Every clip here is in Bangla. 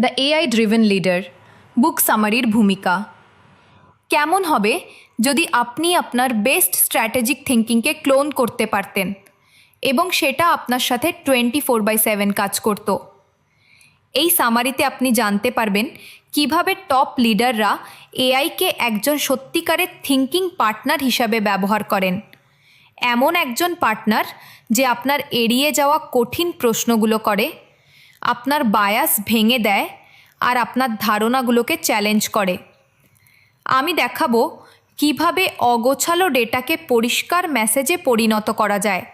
দ্য এআই ড্রিভেন লিডার বুক সামারির ভূমিকা। কেমন হবে যদি আপনি আপনার বেস্ট স্ট্র্যাটেজিক থিঙ্কিংকে ক্লোন করতে পারতেন এবং সেটা আপনার সাথে 24/7 কাজ করত। এই সামারিতে আপনি জানতে পারবেন কিভাবে টপ লিডাররা এআইকে একজন সত্যিকারের থিঙ্কিং পার্টনার হিসাবে ব্যবহার করেন, এমন একজন পার্টনার যে আপনার এড়িয়ে যাওয়া কঠিন প্রশ্নগুলো করে, আপনার বায়াস ভেঙে দেয় আর আপনার ধারণাগুলোকে চ্যালেঞ্জ করে। আমি দেখাবো কিভাবে অগোছালো ডেটাকে পরিষ্কার মেসেজে পরিণত করা যায়,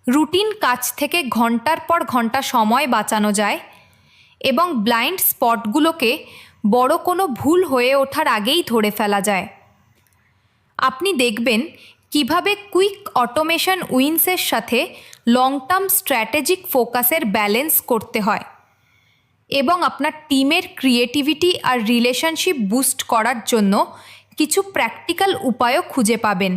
রুটিন কাজ থেকে ঘন্টার পর ঘন্টা সময় বাঁচানো যায় এবং ব্লাইন্ড স্পটগুলোকে বড় কোনো ভুল হয়ে ওঠার আগেই ধরে ফেলা যায়। আপনি দেখবেন কিভাবে কুইক অটোমেশন উইন্সের সাথে লং টার্ম স্ট্র্যাটেজিক ফোকাসের ব্যালেন্স করতে হয় এবং আপনার টিমের ক্রিয়েটিভিটি আর রিলেশনশিপ বুস্ট করার জন্য কিছু প্র্যাকটিক্যাল উপায়ও খুঁজে পাবেন।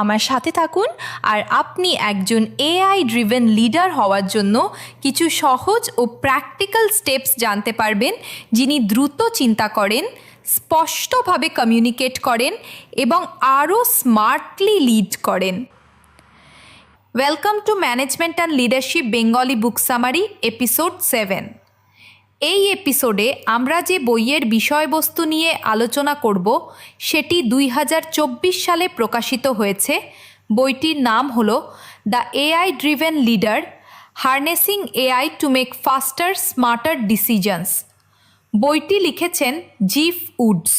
আমার সাথে থাকুন আর আপনি একজন এআই ড্রিভেন লিডার হওয়ার জন্য কিছু সহজ ও প্র্যাকটিক্যাল স্টেপস জানতে পারবেন, যিনি দ্রুত চিন্তা করেন, স্পষ্টভাবে কমিউনিকেট করেন এবং আরও স্মার্টলি লিড করেন। Welcome to management and leadership Bengali book summary episode 7। এই এপিসোডে আমরা যে বইয়ের বিষয়বস্তু নিয়ে আলোচনা করব সেটি 2024 সালে প্রকাশিত হয়েছে। বইটির নাম হলো the AI driven leader, harnessing AI to make ফাস্টার smarter decisions. বইটি লিখেছেন জিফ উডস।